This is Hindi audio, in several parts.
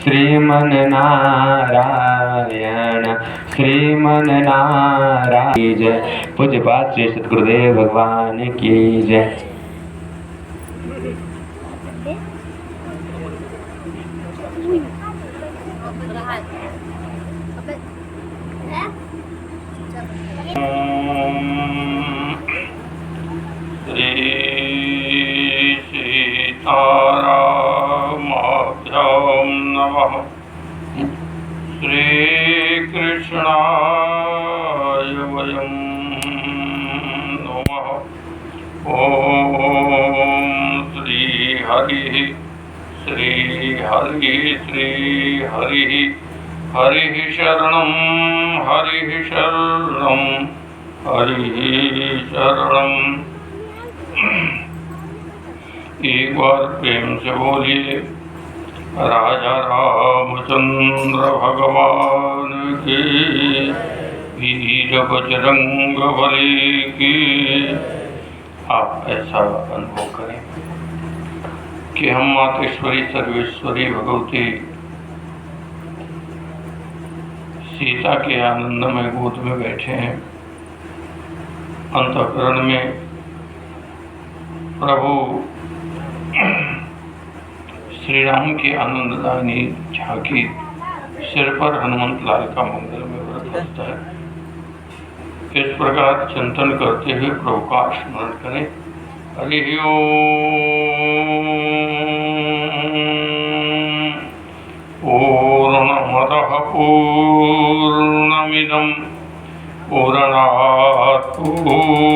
श्रीमन्नारायण श्रीमन्नारायण की जय। पूज्यपाद श्री सद्गुरुदेव भगवान की जय। सीतारामाभ्यां नमः। श्रीकृष्णाय वयं नमः। ॐ श्रीहरिः श्रीहरिः श्रीहरिः हरिः शरणं हरिः शरणं हरिः शरणं। एक बार प्रेम से बोलिए राजा रामचंद्र भगवान की, वीर बजरंग बली की। आप ऐसा अनुभव करें कि हम मातेश्वरी सर्वेश्वरी भगवती सीता के आनंदमय गोद में बैठे हैं। अंतःकरण में प्रभु श्री राम की आनंददायी झांकी सिर पर हनुमंत लाल का मंगल में व्रत होता है। इस प्रकार चिंतन करते हुए प्रभु का स्मरण करें। हरि ओम। पूर्णमदः पूर्णमिदं पूर्णात् पूर्णमुदच्यते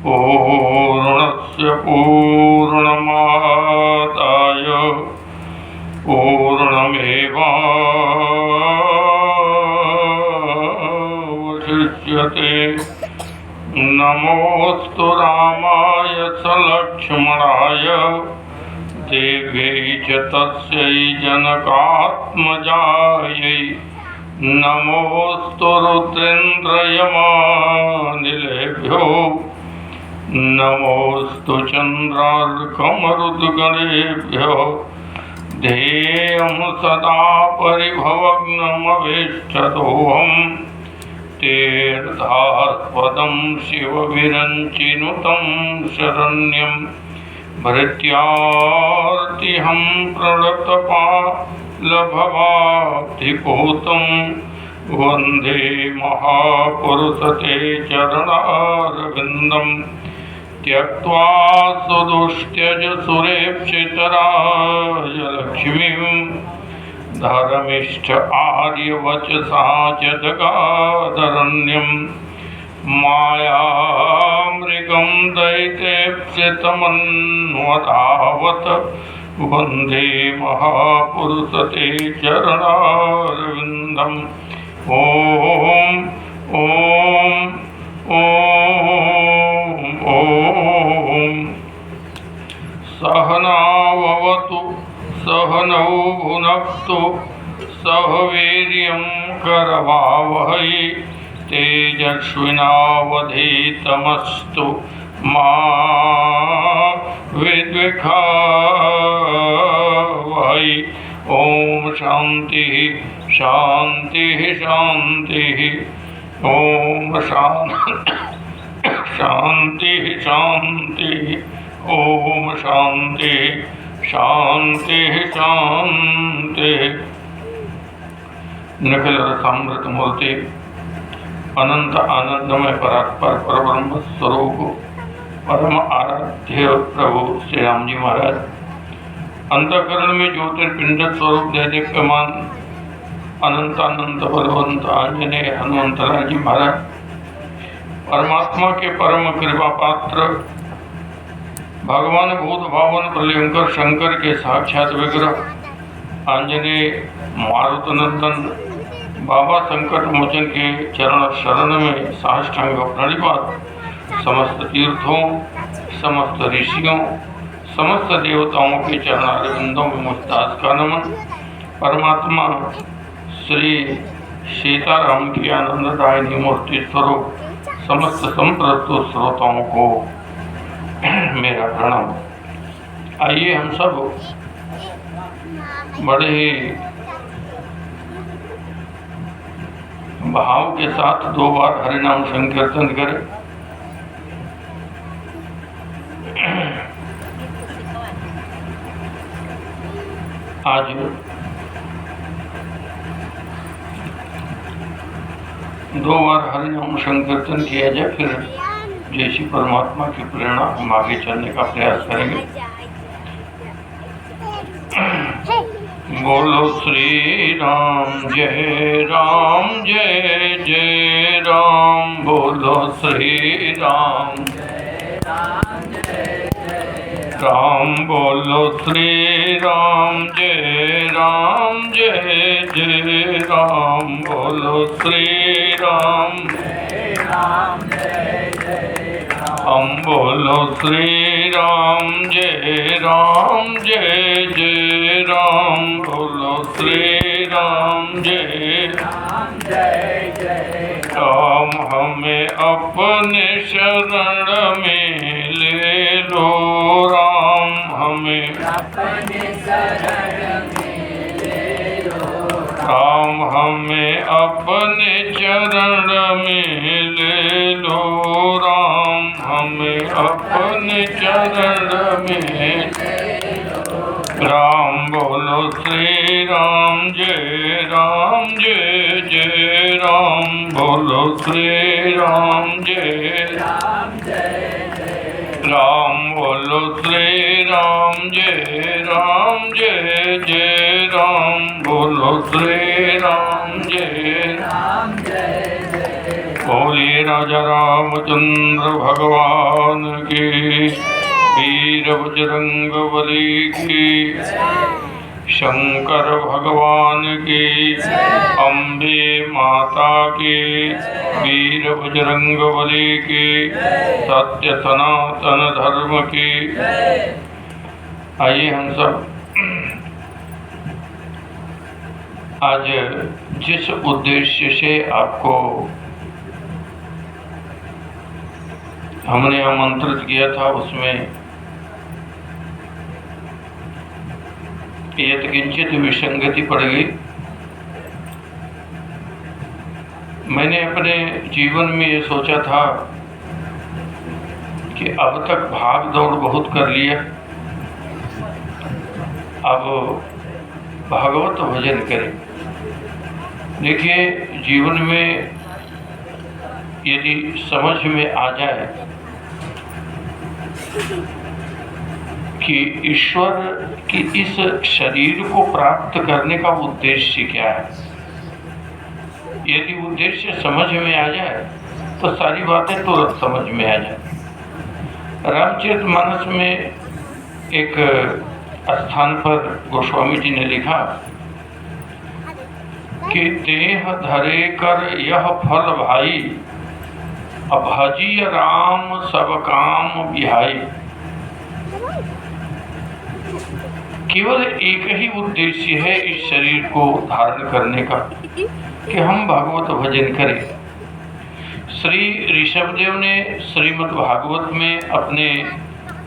पूर्णस्य पूर्णमादाय पूर्णमेवावशिष्यते। नमोस्तु रामाय सलक्ष्मणाय देव्यै च तस्यै जनकात्मजायै। नमोस्तु रुद्रेन्द्रयमानिलेभ्यो नमोस्तु चन्द्रार्कमरुद्गणेभ्यो। ध्येयं सदा परिभवग्नमवेष्टदोहं तीर्थास्पदं शिवविरञ्चिनुतं शरण्यं। भृत्यार्तिहं प्रणतपालभवाब्धिपूतं वन्दे महापुरुषते चरणारविन्दं। त्यक्त्वा सुदुष्ट्यज सुरेप्सितराय लक्ष्मीं धर्मिष्ठ आर्यवचसा च जगादरण्यं। मायामृगं दैतेप्सितमन्वतावत वन्दे महापुरुषते चरणारविन्दम्। ॐ ॐ ॐ ॐ। सहनाववतु सहनौ भुनक्तु सह वीर्यं करवावहै। तेजस्विनावधीतमस्तु मा विद्विषावहै। ओम शांति शांति शांति। ओम शांति शांति। ओम शांति शांति शांति। निखिल रसामृत मूर्ति अनंत आनंदमय परात्पर परब्रह्म स्वरूप परम आराध्य प्रभु श्री राम जी महाराज अंतःकरण में ज्योतिर्पिंड स्वरूप दैदिप्यमान अनंत अनंत बलवंत आंजनेय हनुमंतराय जी महाराज परमात्मा के परम कृपा पात्र भगवान भूत भावन प्रलयंकर शंकर के साक्षात विग्रह आंजनेय मारुतनंदन बाबा संकट मोचन के चरण शरण में साष्टांग प्रणिपात। समस्त तीर्थों समस्त ऋषियों समस्त देवताओं के चरणारविंदों में मुस्ताद का नमन। परमात्मा श्री सीताराम की आनंददायिनी मूर्ति स्वरूप समस्त संप्रत श्रोताओं को मेरा प्रणाम। आइए हम सब बड़े ही भाव के साथ 2 बार हरिनाम संकीर्तन करें। आज 2 बार हरिनाम संकीर्तन किया जाए, फिर जैसी परमात्मा की प्रेरणा हम आगे चलने का प्रयास करेंगे। बोलो श्री राम जय जय राम। बोलो श्री राम राम। बोलो श्री राम जय जय राम। बोलो श्री राम हम। बोलो श्री राम जय जय राम। बोलो श्री राम जय राम। हमें अपने शरण में ले लो राम। हमें अपने शरण में ले लो राम। हमें अपने चरण में ले लो राम। हमें अपने चरण में राम। बोलो श्री राम जय जय राम। बोलो श्री राम जय राम। बोलो श्री राम जय जय राम। बोलो श्री राम जय बोलिए राजा रामचंद्र भगवान की, वीर बजरंग बली की, शंकर भगवान की, अम्बे माता की, वीर बजरंग बली की, सत्य सनातन धर्म की। आइए हम सब आज जिस उद्देश्य से आपको हमने आमंत्रित किया था उसमें किंचित विसंगति पड़ गई। मैंने अपने जीवन में ये सोचा था कि अब तक भाग दौड़ बहुत कर लिया, अब भागवत भजन करें। देखिए, जीवन में यदि समझ में आ जाए कि ईश्वर की इस शरीर को प्राप्त करने का उद्देश्य क्या है, यदि उद्देश्य समझ में आ जाए तो सारी बातें तुरंत समझ में आ जाए। रामचरितमानस में एक स्थान पर गोस्वामी जी ने लिखा कि देह धरे कर यह फल भाई, अभजिय राम सब काम बिहाई। केवल एक ही उद्देश्य है इस शरीर को धारण करने का कि हम भागवत भजन करें। श्री ऋषभदेव ने श्रीमद् भागवत में अपने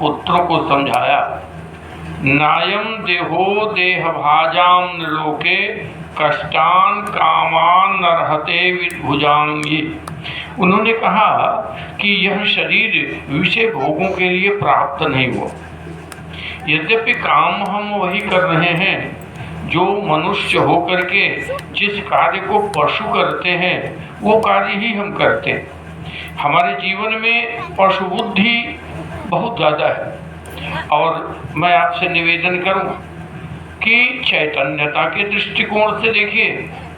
पुत्रों को समझाया, नायम देहो देह भाजाम नृलोके कष्टान कामान नरहते विभुजांगी। उन्होंने कहा कि यह शरीर विषय भोगों के लिए प्राप्त नहीं हुआ। यद्यपि काम हम वही कर रहे हैं जो मनुष्य होकर के जिस कार्य को पशु करते हैं वो कार्य ही हम करते हैं। हमारे जीवन में पशु बुद्धि बहुत ज़्यादा है। और मैं आपसे निवेदन करूं कि चैतन्यता के दृष्टिकोण से देखिए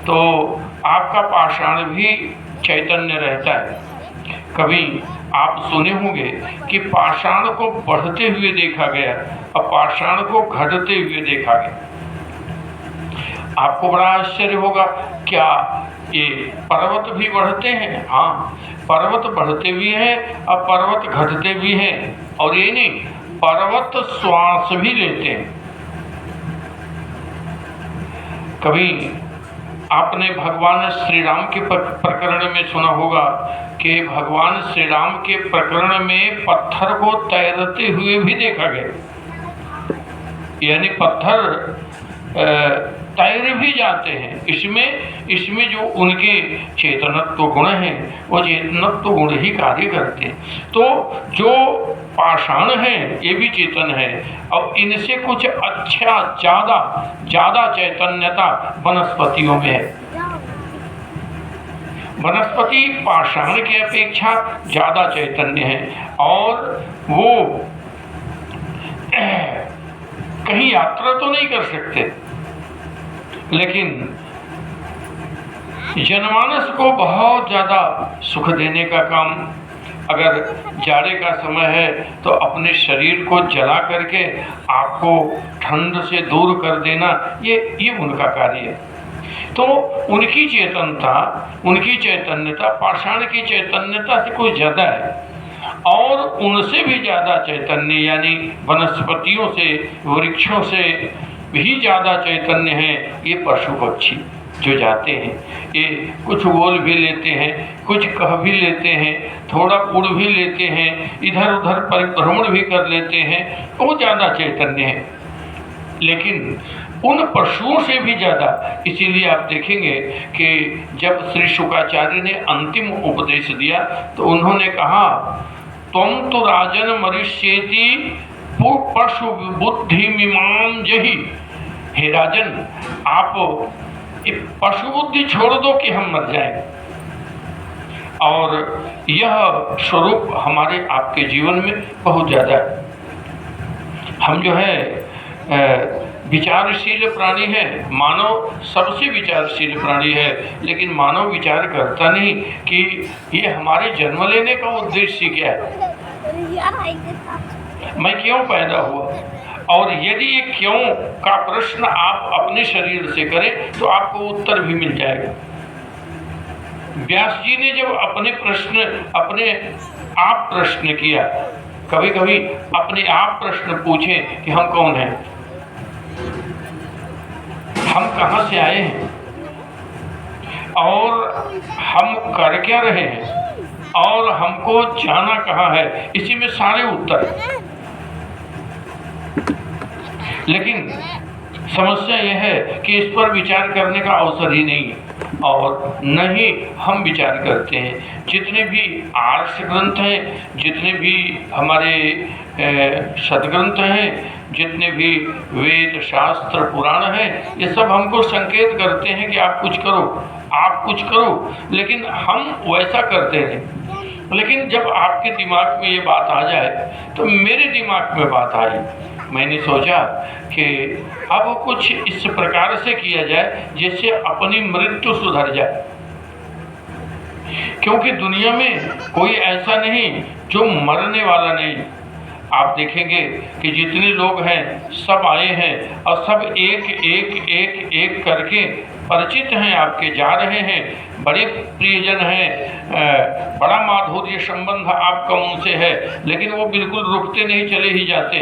तो आपका पाषाण भी चैतन्य रहता है। कभी आप सुने होंगे कि पाषाण को बढ़ते हुए देखा गया और पाषाण को घटते हुए देखा गया। आपको बड़ा आश्चर्य होगा, क्या ये पर्वत भी बढ़ते हैं? हाँ, पर्वत बढ़ते भी हैं और पर्वत घटते भी हैं। और ये नहीं, पर्वत श्वास भी लेते हैं। कभी आपने भगवान श्री राम के प्रकरण में सुना होगा कि भगवान श्री राम के प्रकरण में पत्थर को तैरते हुए भी देखा गया। यानी पत्थर तैर भी जाते हैं। इसमें जो उनके चेतनत्व गुण हैं वो चेतनत्व गुण ही कार्य करते हैं। तो जो पाषाण हैं ये भी चेतन है और इनसे कुछ अच्छा ज़्यादा चैतन्यता वनस्पतियों में है। वनस्पति पाषाण की अपेक्षा ज़्यादा चैतन्य है और वो कहीं यात्रा तो नहीं कर सकते, लेकिन जनमानस को बहुत ज़्यादा सुख देने का काम, अगर जाड़े का समय है तो अपने शरीर को जला करके आपको ठंड से दूर कर देना, ये उनका कार्य है। तो उनकी चैतन्यता पाषाण की चैतन्यता से कुछ ज़्यादा है और उनसे भी ज़्यादा चैतन्य यानी वनस्पतियों से वृक्षों से भी ज़्यादा चैतन्य है ये पशु पक्षी जो जाते हैं। ये कुछ बोल भी लेते हैं, कुछ कह भी लेते हैं, थोड़ा उड़ भी लेते हैं, इधर उधर परिभ्रमण भी कर लेते हैं, वो ज़्यादा चैतन्य है। लेकिन उन पशुओं से भी ज़्यादा, इसीलिए आप देखेंगे कि जब श्री शुकाचार्य ने अंतिम उपदेश दिया तो उन्होंने कहा त्वं तु राजन मरिष्येति पशु बुद्धि मीमां जहि। हे राजन, आप पशु बुद्धि छोड़ दो कि हम मर जाएं। और यह स्वरूप हमारे आपके जीवन में बहुत ज़्यादा है। हम जो है विचारशील प्राणी है, मानव सबसे विचारशील प्राणी है, लेकिन मानव विचार करता नहीं कि ये हमारे जन्म लेने का उद्देश्य क्या है, मैं क्यों पैदा हुआ। और यदि ये क्यों का प्रश्न आप अपने शरीर से करें तो आपको उत्तर भी मिल जाएगा। व्यास जी ने जब अपने आप प्रश्न किया, कभी कभी अपने आप प्रश्न पूछे कि हम कौन हैं, हम कहाँ से आए हैं और हम कर क्या रहे हैं और हमको जाना कहाँ है, इसी में सारे उत्तर। लेकिन समस्या यह है कि इस पर विचार करने का अवसर ही नहीं है और न ही हम विचार करते हैं। जितने भी आर्ष ग्रंथ हैं, जितने भी हमारे सदग्रंथ हैं, जितने भी वेद शास्त्र पुराण हैं, ये सब हमको संकेत करते हैं कि आप कुछ करो, लेकिन हम वैसा करते नहीं। लेकिन जब आपके दिमाग में ये बात आ जाए तो मेरे दिमाग में बात आई, मैंने सोचा कि अब कुछ इस प्रकार से किया जाए जिससे अपनी मृत्यु सुधर जाए, क्योंकि दुनिया में कोई ऐसा नहीं जो मरने वाला नहीं। आप देखेंगे कि जितने लोग हैं सब आए हैं और सब एक करके परिचित हैं, आपके जा रहे हैं, बड़े प्रियजन हैं, बड़ा माधुर्य संबंध आपका उनसे है, लेकिन वो बिल्कुल रुकते नहीं, चले ही जाते।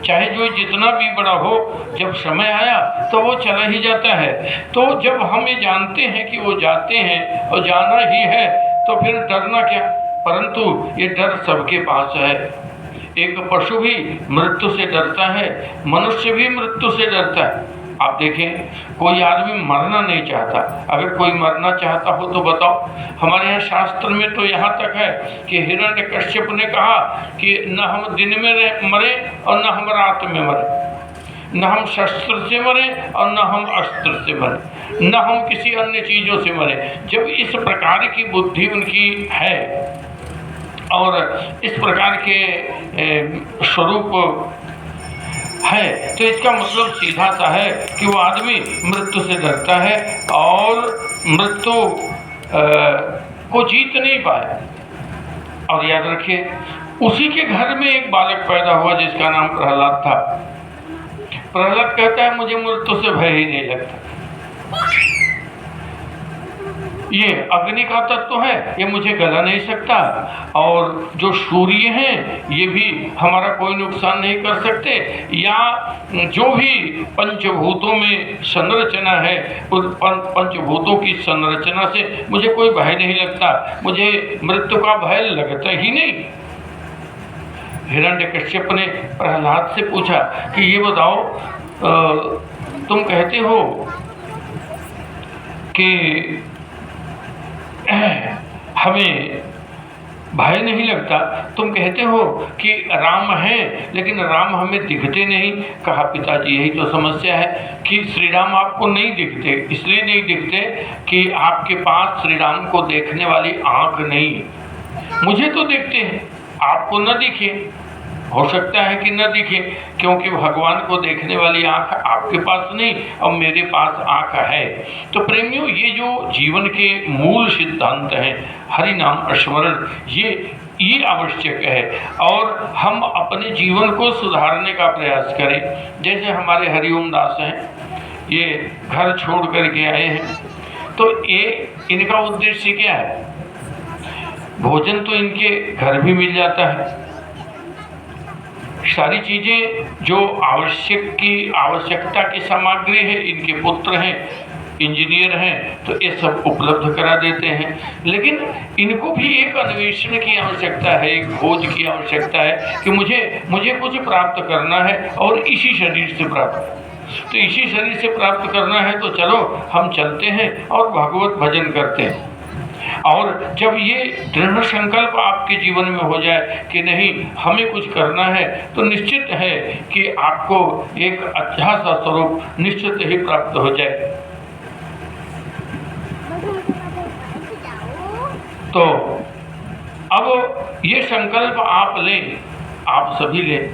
चाहे जो जितना भी बड़ा हो, जब समय आया तो वो चला ही जाता है। तो जब हम ये जानते हैं कि वो जाते हैं और जाना ही है तो फिर डरना क्या। परंतु ये डर सबके पास है। एक पशु भी मृत्यु से डरता है, मनुष्य भी मृत्यु से डरता है। आप देखें, कोई आदमी मरना नहीं चाहता। अगर कोई मरना चाहता हो तो बताओ। हमारे यहाँ शास्त्र में तो यहाँ तक है कि हिरण्यकश्यप ने कहा कि न हम दिन में मरे और न हम रात में मरे, न हम शस्त्र से मरे और न हम अस्त्र से मरे, न हम किसी अन्य चीज़ों से मरे। जब इस प्रकार की बुद्धि उनकी है और इस प्रकार के स्वरूप है, तो इसका मतलब सीधा सा है कि वो आदमी मृत्यु से डरता है और मृत्यु को जीत नहीं पाए। और याद रखिए, उसी के घर में एक बालक पैदा हुआ जिसका नाम प्रहलाद था। प्रहलाद कहता है मुझे मृत्यु से भय ही नहीं लगता। ये अग्नि का तत्व है, ये मुझे गला नहीं सकता, और जो सूर्य हैं ये भी हमारा कोई नुकसान नहीं कर सकते, या जो भी पंचभूतों में संरचना है उस पंचभूतों की संरचना से मुझे कोई भय नहीं लगता, मुझे मृत्यु का भय लगता ही नहीं। हिरण्यकश्यप ने प्रहलाद से पूछा कि ये बताओ, तुम कहते हो कि हमें भय नहीं लगता, तुम कहते हो कि राम हैं लेकिन राम हमें दिखते नहीं। कहा पिताजी यही तो समस्या है कि श्री राम आपको नहीं दिखते। इसलिए नहीं दिखते कि आपके पास श्री राम को देखने वाली आंख नहीं। मुझे तो दिखते हैं, आपको न दिखे। हो सकता है कि न दिखे क्योंकि भगवान को देखने वाली आंख आपके पास नहीं और मेरे पास आंख है। तो प्रेमियों, ये जो जीवन के मूल सिद्धांत हैं, हरि नाम स्मरण, ये आवश्यक है और हम अपने जीवन को सुधारने का प्रयास करें। जैसे हमारे हरिओम दास हैं, ये घर छोड़ करके आए हैं, तो ये इनका उद्देश्य क्या है? भोजन तो इनके घर भी मिल जाता है, सारी चीजें जो आवश्यकता की सामग्री है, इनके पुत्र हैं, इंजीनियर हैं, तो ये सब उपलब्ध करा देते हैं। लेकिन इनको भी एक अन्वेषण की आवश्यकता है, एक खोज की आवश्यकता है कि मुझे कुछ प्राप्त करना है और इसी शरीर से प्राप्त। तो इसी शरीर से प्राप्त करना है तो चलो हम चलते हैं और भगवत भजन करते हैं। और जब ये दृढ़ संकल्प आपके जीवन में हो जाए कि नहीं हमें कुछ करना है, तो निश्चित है कि आपको एक अच्छा सा स्वरूप निश्चित ही प्राप्त हो जाए। तो अब ये संकल्प आप लें, आप सभी लें,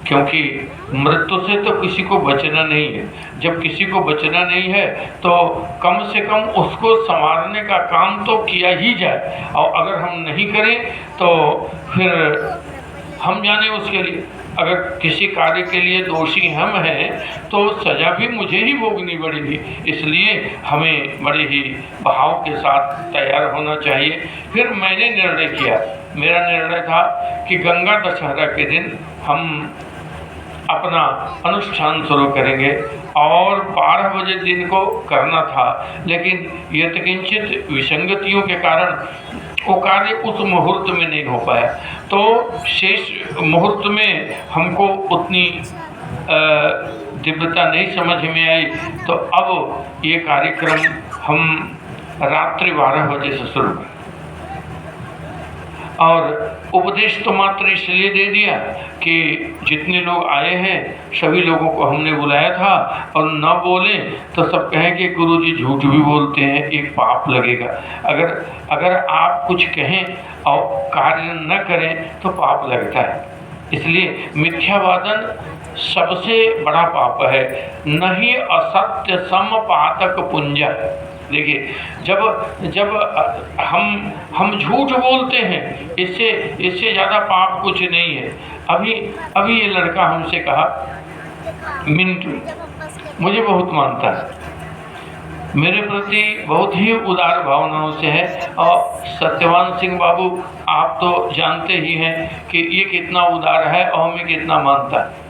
क्योंकि मृत्यु से तो किसी को बचना नहीं है। जब किसी को बचना नहीं है तो कम से कम उसको संवारने का काम तो किया ही जाए, और अगर हम नहीं करें तो फिर हम जाने उसके लिए। अगर किसी कार्य के लिए दोषी हम हैं तो सजा भी मुझे ही भोगनी पड़ेगी। इसलिए हमें बड़े ही भाव के साथ तैयार होना चाहिए। फिर मैंने निर्णय किया, मेरा निर्णय था कि गंगा दशहरा के दिन हम अपना अनुष्ठान शुरू करेंगे और 12 बजे दिन को करना था, लेकिन यत्किंचित विसंगतियों के कारण वो कार्य उस मुहूर्त में नहीं हो पाया। तो शेष मुहूर्त में हमको उतनी दिव्यता नहीं समझ में आई, तो अब ये कार्यक्रम हम रात्रि 12 बजे से शुरू करें। और उपदेश तो मात्र इसलिए दे दिया कि जितने लोग आए हैं सभी लोगों को हमने बुलाया था, और न बोले तो सब कहें कि गुरुजी झूठ भी बोलते हैं, एक पाप लगेगा। अगर आप कुछ कहें और कार्य न करें तो पाप लगता है। इसलिए मिथ्यावादन सबसे बड़ा पाप है। नहीं असत्य सम पातक पुंजा। देखिए, जब हम झूठ बोलते हैं, इससे ज़्यादा पाप कुछ नहीं है। अभी ये लड़का हमसे कहा, मिंटू मुझे बहुत मानता है, मेरे प्रति बहुत ही उदार भावनाओं से है। और सत्यवान सिंह बाबू, आप तो जानते ही हैं कि ये कितना उदार है और हमें कितना मानता है।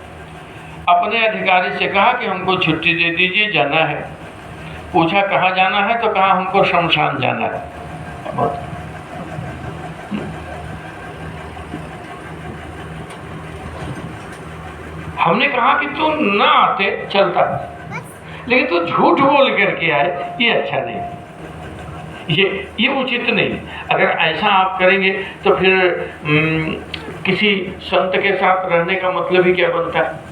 अपने अधिकारी से कहा कि हमको छुट्टी दे दीजिए, जाना है। पूछा कहाँ जाना है, तो कहा हमको शमशान जाना है। हमने कहा कि तू ना आते चलता, लेकिन तू झूठ बोल करके आए, ये अच्छा नहीं, ये उचित नहीं। अगर ऐसा आप करेंगे तो फिर किसी संत के साथ रहने का मतलब ही क्या बनता है?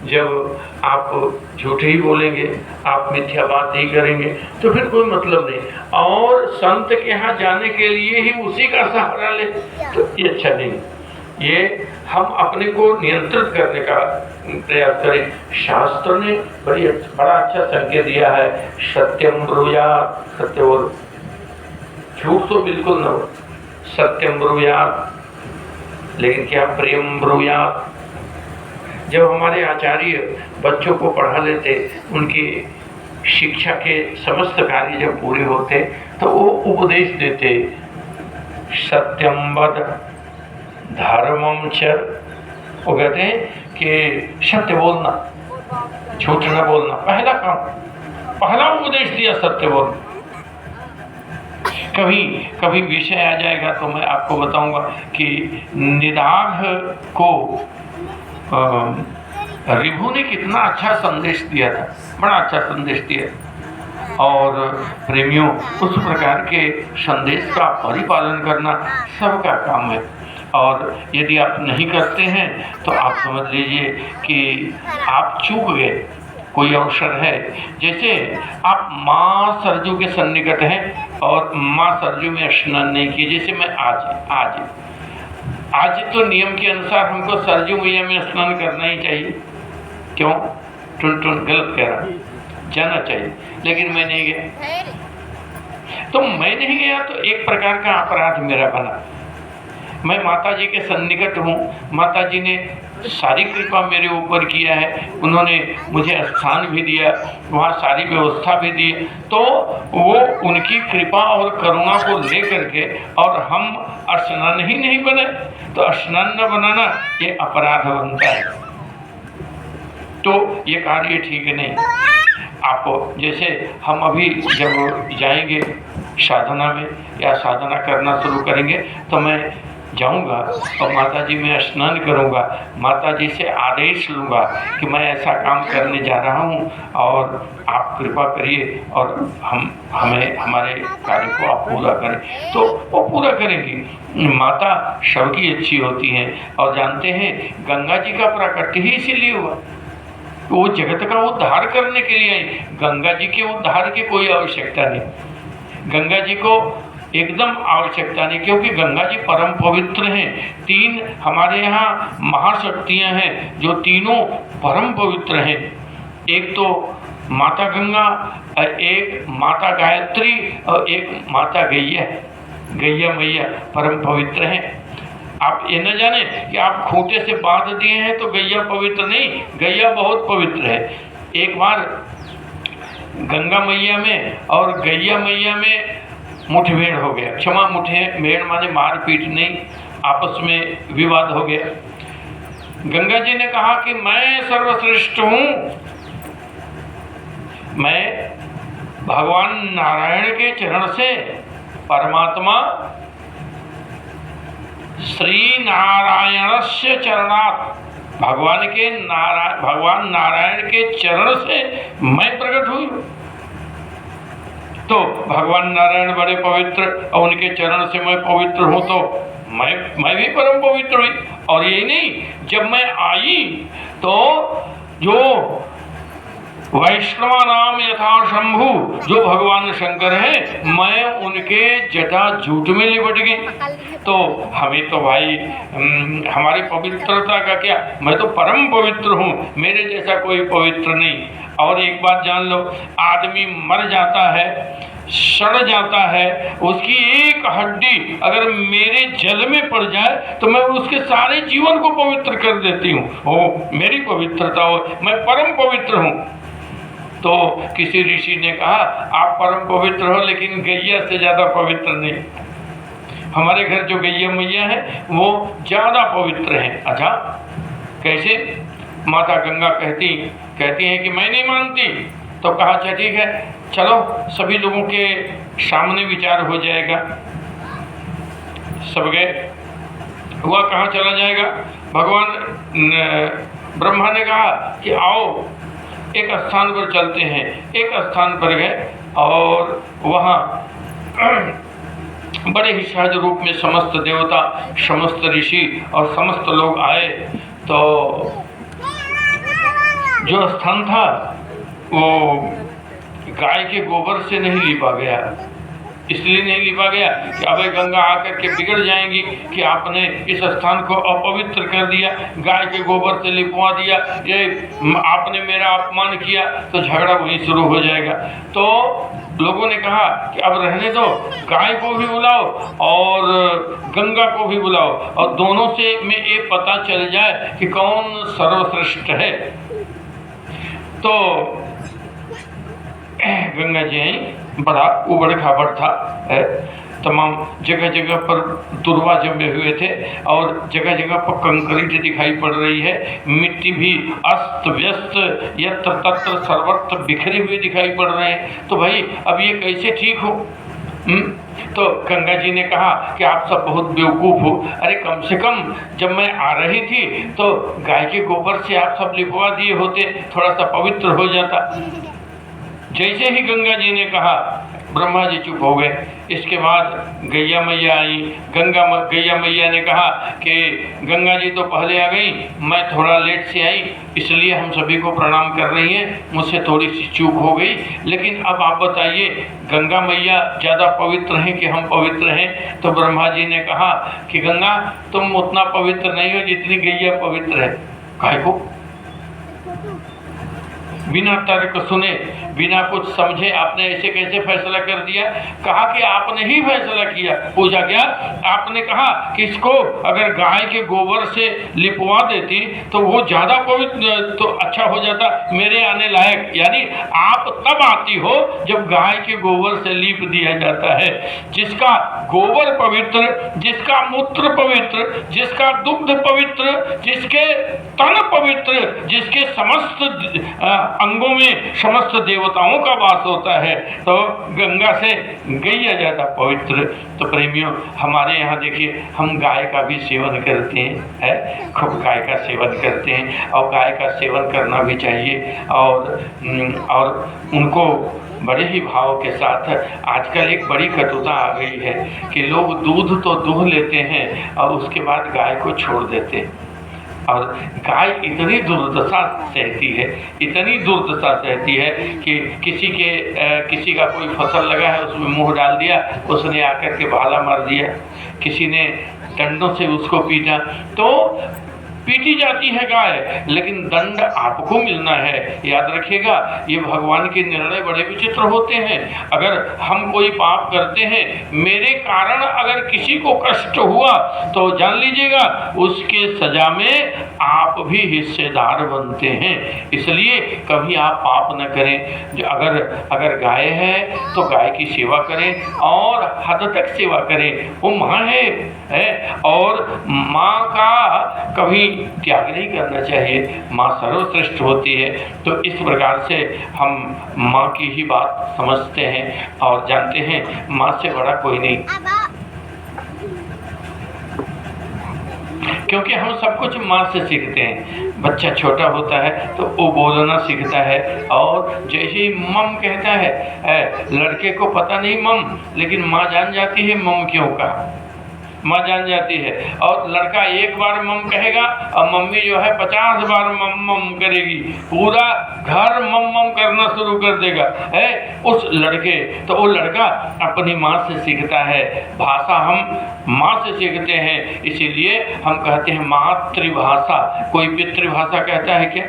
जब आप झूठ ही बोलेंगे, आप मिथ्या बात ही करेंगे, तो फिर कोई मतलब नहीं। और संत के यहाँ जाने के लिए ही उसी का सहारा ले, तो ये अच्छा नहीं। ये हम अपने को नियंत्रित करने का प्रयास करें। शास्त्र ने बड़ा अच्छा संकेत दिया है, सत्यम ब्रूयात, सत्य बोलो, झूठ तो बिल्कुल न हो। सत्यम ब्रूयात, लेकिन क्या प्रेम ब्रूयात। जब हमारे आचार्य बच्चों को पढ़ा लेते, उनकी शिक्षा के समस्त कार्य जब पूरे होते, तो वो उपदेश देते, सत्यम वद धर्मम चर। वो कहते हैं कि सत्य बोलना, झूठ न बोलना, पहला काम, पहला उपदेश दिया सत्य बोलना। कभी कभी विषय आ जाएगा तो मैं आपको बताऊंगा कि निदाघ को रिभु ने कितना अच्छा संदेश दिया था, बड़ा अच्छा संदेश दिया। और प्रेमियों, उस प्रकार के संदेश का परिपालन करना सबका काम है। और यदि आप नहीं करते हैं तो आप समझ लीजिए कि आप चूक गए, कोई अवसर है। जैसे आप माँ सरजू के सन्निकट हैं और माँ सरजू में स्नान नहीं किए, जैसे मैं आज तो नियम के अनुसार हमको सरजू मैया में स्नान करना ही चाहिए। क्यों? टुन गलत कह रहा, जाना चाहिए, लेकिन मैं नहीं गया। तो मैं नहीं गया तो एक प्रकार का अपराध मेरा बना। मैं माता जी के सन्निकट हूँ, माता जी ने सारी कृपा मेरे ऊपर किया है, उन्होंने मुझे स्थान भी दिया, वहाँ सारी व्यवस्था भी दी, तो वो उनकी कृपा और करुणा को लेकर के और हम स्नान ही नहीं बने तो स्नान न बनाना ये अपराध बनता है। तो ये कार्य ठीक नहीं। आप जैसे हम अभी जब जाएंगे साधना में या साधना करना शुरू करेंगे तो मैं जाऊंगा और माता जी में स्नान करूंगा, माता जी से आदेश लूंगा कि मैं ऐसा काम करने जा रहा हूं और आप कृपा करिए और हमें हमारे कार्य को आप पूरा करें। तो वो पूरा करेंगी। माता सबकी अच्छी होती हैं और जानते हैं गंगा जी का प्राकट्य ही इसीलिए हुआ, वो जगत का उद्धार करने के लिए आई। गंगा जी के उद्धार की कोई आवश्यकता नहीं, गंगा जी को एकदम आवश्यकता नहीं, क्योंकि गंगा जी परम पवित्र हैं। 3 हमारे यहाँ महाशक्तियाँ हैं जो तीनों परम पवित्र हैं। एक तो माता गंगा, एक माता गायत्री और एक माता गैया मैया परम पवित्र हैं। आप ये न जाने कि आप खूंटे से बांध दिए हैं तो गैया पवित्र नहीं, गैया बहुत पवित्र है। एक बार गंगा मैया में और गैया मैया में मुठभेड़ हो गया, क्षमा मुठभेड़ माने मारपीट नहीं, आपस में विवाद हो गया। गंगा जी ने कहा कि मैं सर्वश्रेष्ठ हूँ, मैं भगवान नारायण के चरण से परमात्मा श्री नारायणस्य चरणात्, भगवान नारायण के चरण से मैं प्रकट हुई। तो भगवान नारायण बड़े पवित्र और उनके चरण से मैं पवित्र हूँ, तो मैं भी परम पवित्र हुई। और यही नहीं, जब मैं आई तो जो वैष्णवा नाम यथा शंभु, जो भगवान शंकर हैं, मैं उनके जटा जूट में लिपट गई। तो हमें तो भाई हमारी पवित्रता का क्या, मैं तो परम पवित्र हूँ, मेरे जैसा कोई पवित्र नहीं। और एक बात जान लो, आदमी मर जाता है, सड़ जाता है, उसकी एक हड्डी अगर मेरे जल में पड़ जाए तो मैं उसके सारे जीवन को पवित्र कर देती हूँ। ओ मेरी पवित्रता हो, मैं परम पवित्र हूँ। तो किसी ऋषि ने कहा आप परम पवित्र हो लेकिन गैया से ज़्यादा पवित्र नहीं। हमारे घर जो गैया मैया है वो ज़्यादा पवित्र हैं। अच्छा कैसे? माता गंगा कहती हैं कि मैं नहीं मानती। तो कहा अच्छा ठीक है, चलो सभी लोगों के सामने विचार हो जाएगा। सब गए, हुआ कहाँ चला जाएगा? भगवान ब्रह्मा ने कहा कि आओ एक स्थान पर चलते हैं। एक स्थान पर गए और वहाँ बड़े ही सहज रूप में समस्त देवता, समस्त ऋषि और समस्त लोग आए। तो जो स्थान था वो गाय के गोबर से नहीं लिपा गया। इसलिए नहीं लिपा गया कि अब गंगा आकर के बिगड़ जाएंगी कि आपने इस स्थान को अपवित्र कर दिया, गाय के गोबर से लिपवा दिया, ये आपने मेरा अपमान किया, तो झगड़ा वहीं शुरू हो जाएगा। तो लोगों ने कहा कि अब रहने दो, गाय को भी बुलाओ और गंगा को भी बुलाओ और दोनों से में ये पता चल जाए कि कौन सर्वश्रेष्ठ है। तो गंगा जी बड़ा उबड़ खाबड़ था, तमाम जगह जगह पर दुर्वा जमे हुए थे और जगह जगह पर कंक्रीट दिखाई पड़ रही है, मिट्टी भी अस्त व्यस्त यत्र तत्र सर्वत्र बिखरे हुए दिखाई पड़ रहे हैं। तो भाई अब ये कैसे ठीक हो? तो गंगा जी ने कहा कि आप सब बहुत बेवकूफ़ हो। अरे कम से कम जब मैं आ रही थी तो गाय के गोबर से आप सब लिपवा दिए होते, थोड़ा सा पवित्र हो जाता। जैसे ही गंगा जी ने कहा ब्रह्मा जी चुप हो गए। इसके बाद गैया मैया आई। गैया मैया ने कहा कि गंगा जी तो पहले आ गई, मैं थोड़ा लेट से आई, इसलिए हम सभी को प्रणाम कर रही हैं, मुझसे थोड़ी सी चूक हो गई। लेकिन अब आप बताइए, गंगा मैया ज़्यादा पवित्र हैं कि हम पवित्र हैं? तो ब्रह्मा जी ने कहा कि गंगा तुम उतना पवित्र नहीं हो जितनी गैया पवित्र है। काहे को? बिना तर्क सुने, बिना कुछ समझे आपने ऐसे कैसे फैसला कर दिया? कहा कि आपने ही फैसला किया। पूछा क्या? आपने कहा कि इसको अगर गाय के गोबर से लिपवा देती तो वो ज़्यादा पवित्र तो अच्छा हो जाता, मेरे आने लायक। यानी आप तब आती हो जब गाय के गोबर से लीप दिया जाता है। जिसका गोबर पवित्र, जिसका मूत्र पवित्र, जिसका दुग्ध पवित्र, जिसके तन पवित्र, जिसके समस्त अंगों में समस्त देवताओं का वास होता है, तो गंगा से गैया ज़्यादा पवित्र। तो प्रेमियों, हमारे यहाँ देखिए हम गाय का भी सेवन करते हैं, खूब गाय का सेवन करते हैं, और गाय का सेवन करना भी चाहिए। और उनको बड़े ही भाव के साथ। आजकल एक बड़ी कटुता आ गई है कि लोग दूध तो दूह लेते हैं और उसके बाद गाय को छोड़ देते हैं। और गाय इतनी दुर्दशा सहती है, इतनी दुर्दशा सहती है कि किसी का कोई फसल लगा है, उसमें मुंह डाल दिया, उसने आकर के भाला मार दिया, किसी ने डंडों से उसको पीटा, तो पीटी जाती है गाय, लेकिन दंड आपको मिलना है। याद रखिएगा, ये भगवान के निर्णय बड़े विचित्र होते हैं। अगर हम कोई पाप करते हैं, मेरे कारण अगर किसी को कष्ट हुआ, तो जान लीजिएगा उसके सजा में आप भी हिस्सेदार बनते हैं। इसलिए कभी आप पाप न करें। जो अगर गाय है तो गाय की सेवा करें और हद तक सेवा करें। वो माँ है और माँ का कभी त्याग नहीं करना चाहिए। माँ सर्वश्रेष्ठ होती है। तो इस प्रकार से हम माँ की ही बात समझते हैं और जानते हैं माँ से बड़ा कोई नहीं, क्योंकि हम सब कुछ माँ से सीखते हैं। बच्चा छोटा होता है तो वो बोलना सीखता है, और जैसे ही मम कहता है, लड़के को पता नहीं मम, लेकिन माँ जान जाती है मम क्यों कहा, माँ जान जाती है। और लड़का एक बार मम कहेगा और मम्मी जो है 50 बार मम मम करेगी, पूरा घर मम मम करना शुरू कर देगा है उस लड़के। तो वो लड़का अपनी माँ से सीखता है। भाषा हम माँ से सीखते हैं, इसीलिए हम कहते हैं मातृभाषा। कोई पितृभाषा कहता है क्या?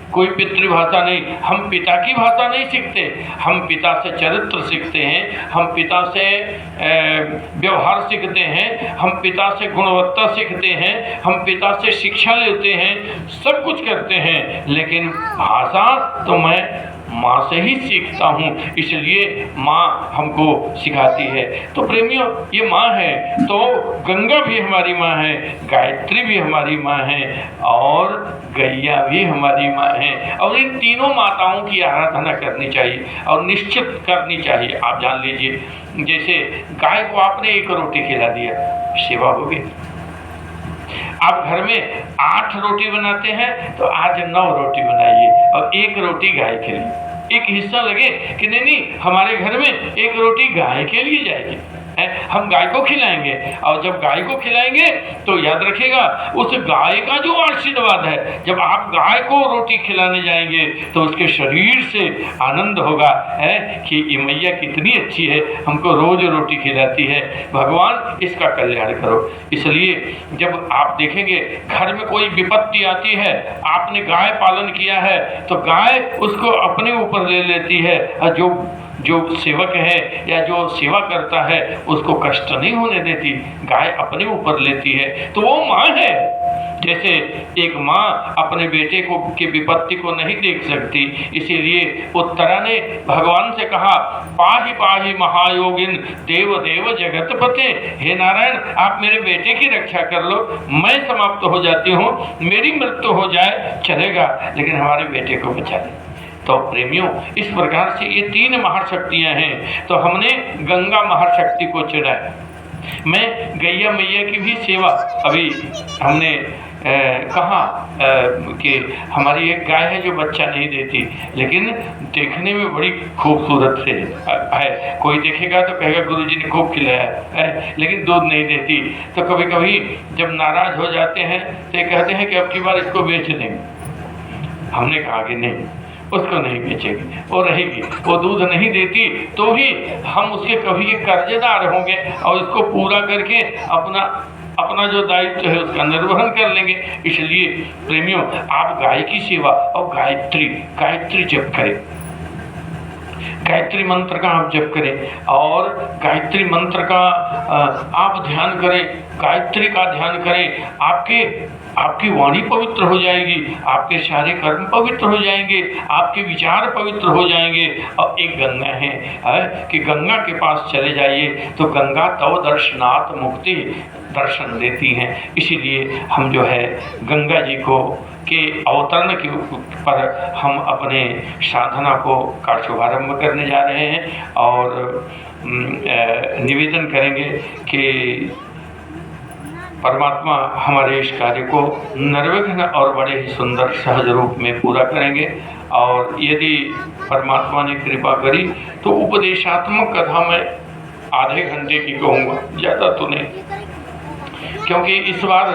कोई पितृभाषा नहीं। हम पिता की भाषा नहीं सीखते, हम पिता से चरित्र सीखते हैं, हम पिता से व्यवहार सीखते हैं, हम पिता से गुणवत्ता सीखते हैं, हम पिता से शिक्षा लेते हैं, सब कुछ करते हैं। लेकिन भाषा तो मैं माँ से ही सीखता हूँ, इसलिए माँ हमको सिखाती है। तो प्रेमियों, ये माँ है, तो गंगा भी हमारी माँ है, गायत्री भी हमारी माँ है, और गैया भी हमारी माँ है। और इन तीनों माताओं की आराधना करनी चाहिए और निश्चित करनी चाहिए। आप जान लीजिए, जैसे गाय को आपने एक रोटी खिला दिया, सेवा हो गई। आप घर में 8 रोटी बनाते हैं तो आज 9 रोटी बनाइए और 1 रोटी गाय के लिए। एक हिस्सा लगे कि नहीं हमारे घर में 1 रोटी गाय के लिए जाएगी, हम गाय को खिलाएंगे। और जब गाय को खिलाएंगे तो याद रखिएगा, उस गाय का जो आशीर्वाद है, जब आप गाय को रोटी खिलाने जाएंगे तो उसके शरीर से आनंद होगा कि ये मैया कितनी अच्छी है, हमको रोज रोटी खिलाती है, भगवान इसका कल्याण करो। इसलिए जब आप देखेंगे घर में कोई विपत्ति आती है, आपने गाय पालन किया है तो गाय उसको अपने ऊपर ले लेती है, और जो सेवक है या जो सेवा करता है उसको कष्ट नहीं होने देती, गाय अपने ऊपर लेती है। तो वो माँ है। जैसे एक माँ अपने बेटे को की विपत्ति को नहीं देख सकती, इसीलिए उत्तरा ने भगवान से कहा, पाहि पाहि महायोगिन देव देव जगतपते। हे नारायण, आप मेरे बेटे की रक्षा कर लो, मैं समाप्त हो जाती हूँ, मेरी मृत्यु हो जाए चलेगा, लेकिन हमारे बेटे को बचा ले। तो प्रेमियों, इस प्रकार से ये 3 महाशक्तियाँ हैं। तो हमने गंगा महाशक्ति को चुना है। मैं गैया मैया की भी सेवा, अभी हमने कहा कि हमारी एक गाय है जो बच्चा नहीं देती, लेकिन देखने में बड़ी खूबसूरत से है। कोई देखेगा तो कहेगा गुरुजी ने खूब खिलाया है, लेकिन दूध नहीं देती। तो कभी कभी जब नाराज हो जाते हैं तो ये कहते हैं कि अब की बार इसको बेच देंगे। हमने कहा कि नहीं, उसको नहीं बेचेंगे, वो रहेगी, वो दूध नहीं देती तो भी हम उसके कभी कर्जदार होंगे और इसको पूरा करके अपना जो दायित्व है उसका निर्वहन कर लेंगे। इसलिए प्रेमियों, आप गाय की सेवा और गायत्री जप करें, गायत्री मंत्र का आप जप करें और गायत्री मंत्र का आप ध्यान करें, गायत्री का ध्यान करें। आपकी वाणी पवित्र हो जाएगी, आपके सारे कर्म पवित्र हो जाएंगे, आपके विचार पवित्र हो जाएंगे। और एक गंगा है कि गंगा के पास चले जाइए तो गंगा तव दर्शनात् मुक्ति दर्शन देती हैं। इसीलिए हम जो है गंगा जी के अवतरण के पर हम अपने साधना का शुभारंभ करने जा रहे हैं और निवेदन करेंगे कि परमात्मा हमारे इस कार्य को निर्विघ्न और बड़े ही सुंदर सहज रूप में पूरा करेंगे। और यदि परमात्मा ने कृपा करी तो उपदेशात्मक कथा मैं आधे घंटे की कहूँगा, ज़्यादा तो नहीं, क्योंकि इस बार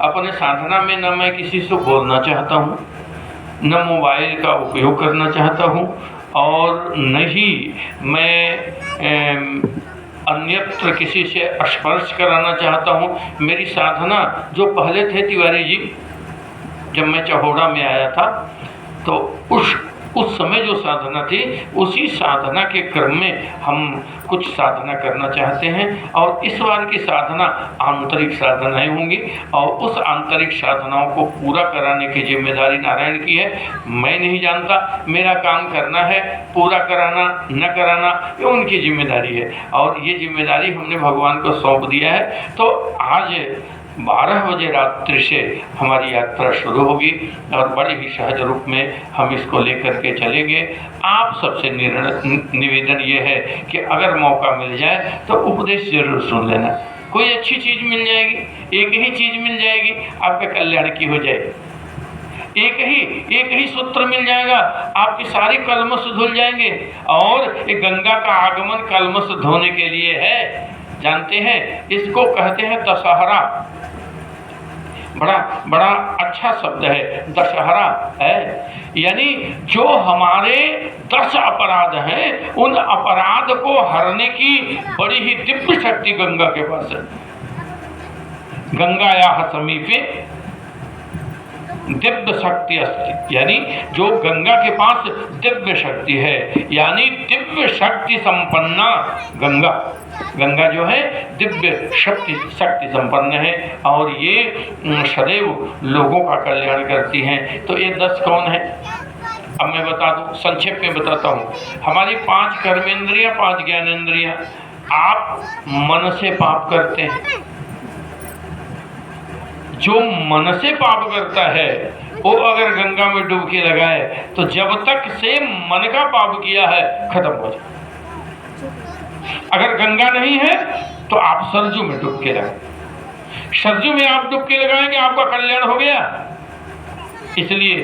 अपने साधना में न मैं किसी से बोलना चाहता हूँ, न मोबाइल का उपयोग करना चाहता हूँ और न ही मैं अन्यत्र किसी से स्पर्श कराना चाहता हूँ। मेरी साधना जो पहले थे तिवारी जी, जब मैं चहोड़ा में आया था तो उस समय जो साधना थी उसी साधना के क्रम में हम कुछ साधना करना चाहते हैं। और इस बार की साधना आंतरिक साधनाएं होंगी और उस आंतरिक साधनाओं को पूरा कराने की जिम्मेदारी नारायण की है। मैं नहीं जानता, मेरा काम करना है, पूरा कराना न कराना ये उनकी जिम्मेदारी है और ये जिम्मेदारी हमने भगवान को सौंप दिया है। तो आज 12 बजे रात्रि से हमारी यात्रा शुरू होगी और बड़े ही सहज रूप में हम इसको लेकर के चलेंगे। आप सबसे निवेदन ये है कि अगर मौका मिल जाए तो उपदेश जरूर सुन लेना। कोई अच्छी चीज़ मिल जाएगी, एक ही चीज़ मिल जाएगी, आपका कल्याण की हो जाएगी। एक ही सूत्र मिल जाएगा, आपके सारे कलमश धुल जाएंगे। और एक गंगा का आगमन कलमश धोने के लिए है, जानते हैं इसको कहते हैं दशहरा। बड़ा अच्छा शब्द है दशहरा है, यानी जो हमारे 10 अपराध हैं उन अपराध को हरने की बड़ी ही दिव्य शक्ति गंगा के पास है। गंगायाः समीपे दिव्य शक्ति अस्ति, यानी जो गंगा के पास दिव्य शक्ति है, यानी दिव्य शक्ति संपन्ना गंगा जो है दिव्य शक्ति संपन्न है और ये सदैव लोगों का कल्याण करती हैं। तो ये 10 कौन है? अब मैं बता दूं, संक्षेप में बताता हूँ। हमारी 5 कर्मेंद्रियां, 5 ज्ञानेंद्रियां। आप मन से पाप करते हैं, जो मन से पाप करता है वो अगर गंगा में डुबकी लगाए तो जब तक से मन का पाप किया है खत्म हो जाए। अगर गंगा नहीं है तो आप सरजू में डुबकी लगाएं, सरजू में आप डुबकी लगाएंगे, आपका कल्याण हो गया। इसलिए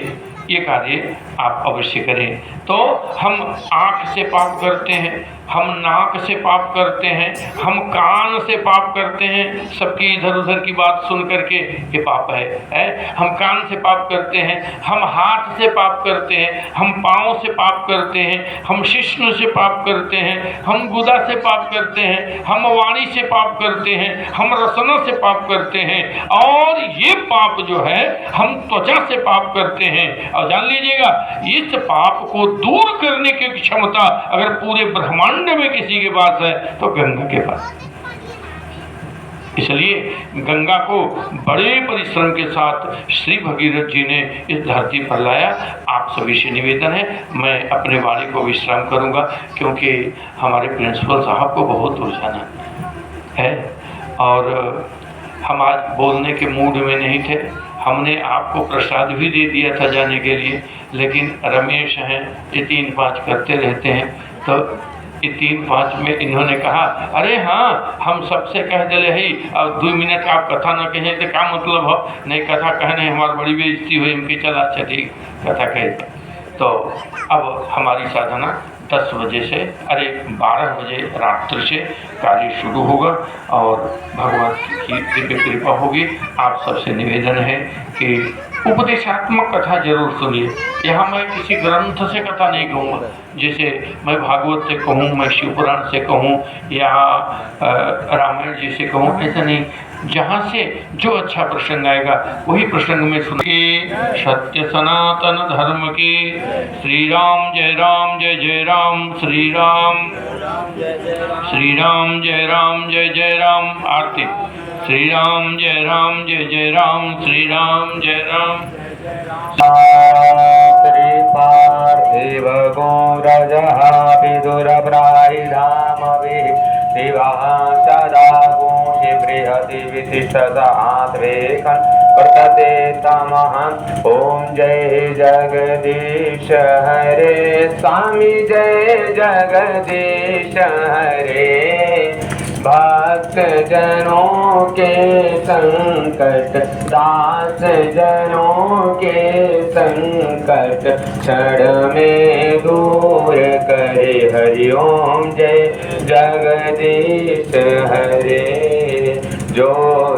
ये कार्य आप अवश्य करें। तो हम आँख से पाप करते हैं, हम नाक से पाप करते हैं, हम कान से पाप करते हैं, सबकी इधर उधर की बात सुन करके ये पाप है। हम कान से पाप करते हैं, हम हाथ से पाप करते हैं, हम पाँव से पाप करते हैं, हम शिश्न से पाप करते हैं, हम गुदा से पाप करते हैं, हम वाणी से पाप करते हैं, हम रसना से पाप करते हैं और ये पाप जो है हम त्वचा से पाप करते हैं। और जान लीजिएगा, इस पाप को दूर करने की क्षमता अगर पूरे ब्रह्मांड में किसी के पास है तो गंगा के पास। इसलिए गंगा को बड़े परिश्रम के साथ श्री भगीरथ जी ने इस धरती पर लाया। आप सभी से निवेदन है, मैं अपने वाणी को विश्राम करूंगा क्योंकि हमारे प्रिंसिपल साहब को बहुत दूर जाना है और हम आज बोलने के मूड में नहीं थे। हमने आपको प्रसाद भी दे दिया था जाने के लिए, लेकिन रमेश हैं ये 3-5 करते रहते हैं। तो ये 3-5 में इन्होंने कहा, अरे हाँ हम सबसे कह दिले है अब 2 मिनट आप कथा न कहें तो क्या मतलब हो, नहीं कथा कहने हमारी बड़ी बेइज्जती हुई, इनकी चला अच्छा ठीक कथा कहे। तो अब हमारी साधना 10 बजे से 12 बजे रात्रि से कार्य शुरू होगा और भगवान की दिव्य कृपा होगी। आप सबसे निवेदन है कि उपदेशात्मक कथा जरूर सुनिए। यहाँ मैं किसी ग्रंथ से कथा नहीं कहूँगा, जैसे मैं भागवत से कहूँ, मैं शिवपुराण से कहूँ या रामायण जी से कहूँ, ऐसा नहीं। जहाँ से जो अच्छा प्रसंग आएगा वही प्रसंग में सुनिए। सत्य सनातन धर्म की श्री राम जय जय राम, श्री राम जय जय राम। आरती श्री राम जय जय राम, श्री राम जय राम। श्री पार्थिव गौरजः विदुरप्रायधामवे शिवः सदा गोषि बृहति विशिष्टसात्वेकं वर्तते तमः। ॐ जय जगदीश हरे स्वामी, जय जगदीश हरे। भक्त जनों के संकट, दास जनों के संकट क्षण में दूर करे। हरि ओम जय जगदीश हरे। जो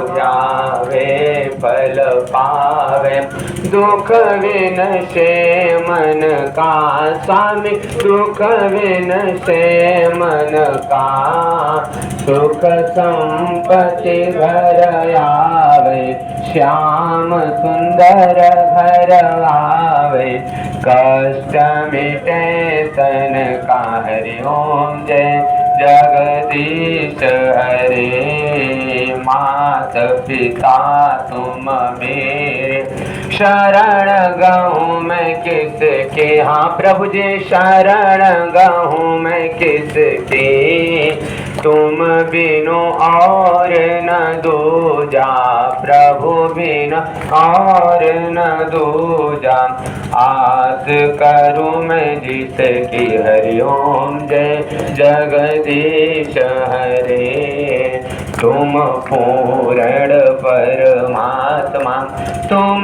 ध्यावे फल पावे, दुख विनशे मन का स्वामी, दुख विनशे मन का। सुख संपत्ति घर आवे, श्याम सुंदर घर आवे। कष्ट मिटे तन का। हरि ओम जय जगदीश हरे। मात पिता तुम मेरे, शरण गहूँ मैं किसके। हाँ प्रभु जी शरण गहूँ मैं किसके। तुम बिनु और न दूजा, प्रभु बिनु और न दूजा। आस करूँ मैं जिसकी। हरि ओम जय जगदीश हरे। तुम पूर्ण परमात्मा, तुम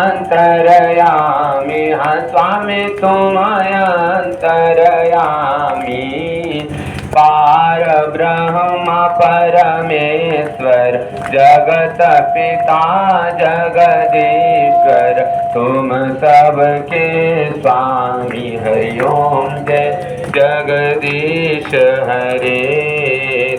अंतर्यामी। हाँ स्वामी तुम अंतर्यामी। पार ब्रह्म परमेश्वर, जगत पिता जगदीश्वर, तुम सबके स्वामी। हरि ओम जय जगदीश हरे।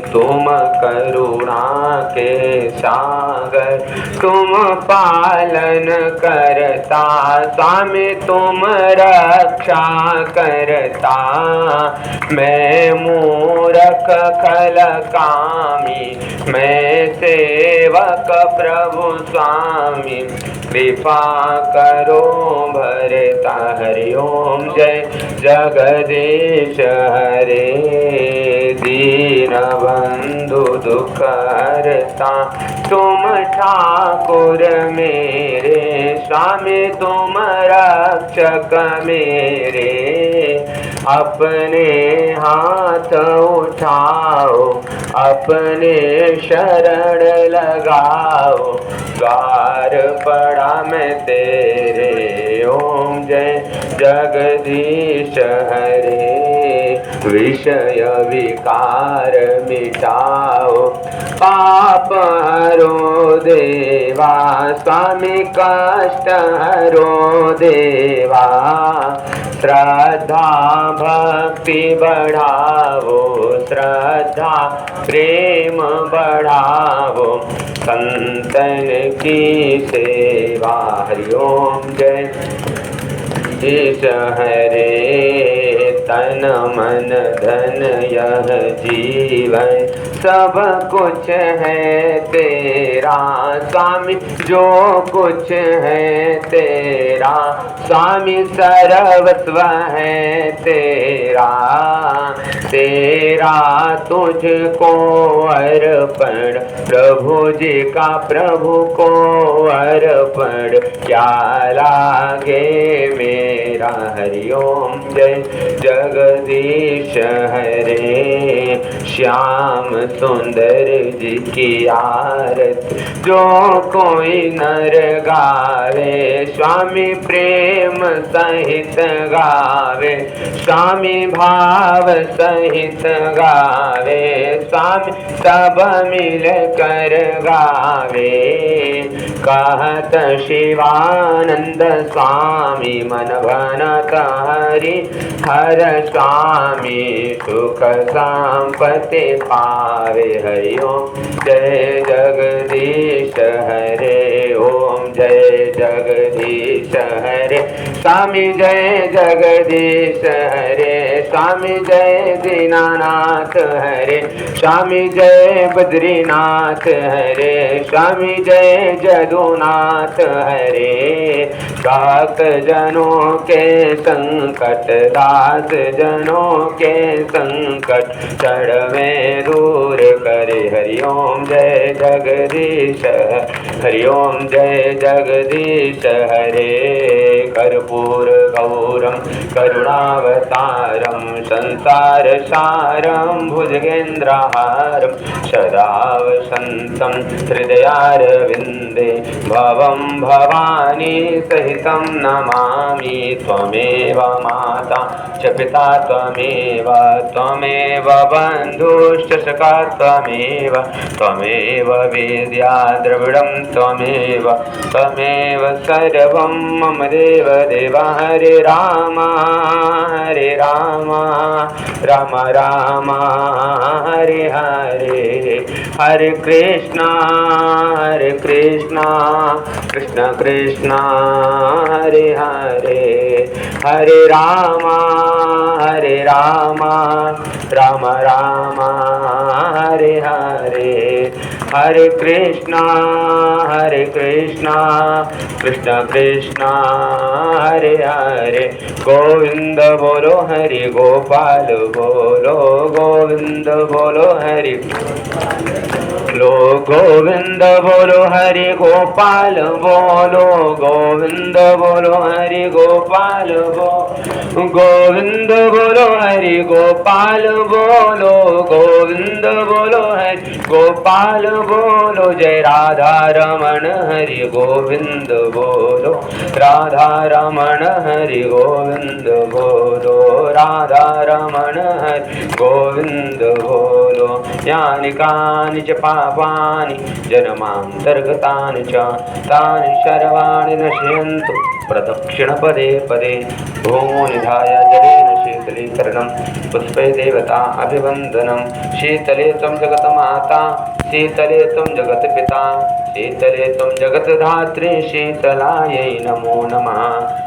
तुम करुणा के सागर, तुम पालन करता स्वामी, तुम रक्षा करता। मैं मूरख खल कामी, मैं सेवक प्रभु स्वामी, कृपा करो भरता। हरि ओम जय जगदीश हरे। दीन बंधु दुख हरता, तुम ठाकुर मेरे स्वामी, तुम रक्षक मेरे। अपने हाथ उठाओ, अपने शरण लगाओ, द्वार पड़ा मैं तेरे। ओम जय जगदीश हरे। विषय विकार मिटाओ, पाप हरो देवा स्वामी, कष्ट हरो देवा। श्रद्धा भक्ति बढ़ाओ, श्रद्धा प्रेम बढ़ाओ, संतन की सेवा। हरि ओम जय जगदीश हरे। तन मन धन यह जीवन सब कुछ है तेरा स्वामी, जो कुछ है तेरा स्वामी, सर्वस्व है तेरा, तेरा तुझको अर्पण, प्रभु जी का प्रभु को अर्पण, क्या लागे मेरा। हरिओम जय जगदीश हरे, श्याम सुंदर जी की आरती जो कोई नर गावे, स्वामी प्रेम सहित गावे, स्वामी भाव सहित गावे, स्वामी सब मिल कर गावे। कहत शिवानंद स्वामी मन भनत हरि हर स्वामी, सुख संपत्ति पावे। हरि ओम जय जगदीश हरे, ओम जय जगदीश हरे, स्वामी जय जगदीश हरे, स्वामी जय दीनानाथ हरे, स्वामी जय बद्रीनाथ हरे, स्वामी जय जदुनाथ हरे। भक्त जनों के संकट, दास जनों के संकट, चढ़वे दूर करे। हरि ओम जय जगदीश, हरि ओम जय जगदीश हरे। कर्पूर गौरम करुणावतारम, संसार सारम भुजगेन्द्रहारम, सदा वसन्तं हृदयारविन्दे, भवं भवानी सहितं नमामि। त्वमेव माता च पिता त्वमेव, त्वमेव बन्धुश्च सखा त्वमेव, त्वमेव विद्या द्रविडं त्वमेव, त्वमेव सर्वं मम देव देव। हरे राम राम राम हरे हरे, हरे कृष्णा कृष्ण कृष्ण हरे हरे, हरे राम राम राम हरे हरे, हरे कृष्णा कृष्ण कृष्ण हरे हरे। गोविंद बोलो हरि गोपाल बोलो, गोविंद बोलो हरि लो, गोविंद बोलो हरि गोपाल बोलो, गोविंद बोलो हरि गोपाल बोलो, गोविंद बोलो हरि गोपाल बोलो, गोविंद बोलो हरि गोपाल बोलो। जय राधा रमण हरि गोविंद बोलो, राधा रमण हरि गोविंद बोलो, राधा रमण हरि गोविंद बोलो। यानि कानि च पापानि जन्मान्तर्गतानि च तानि सर्वाणि नश्यन्तु प्रदक्षिणपदे पदे। भूमो निधाय जलेन शीतलीकरणं, पुष्पे देवता अभिवन्दनं। शीतले त्वं जगन्माता, शीतले त्वं जगत्पिता, शीतले त्वं जगद्धात्री, शीतलायै नमो नमः।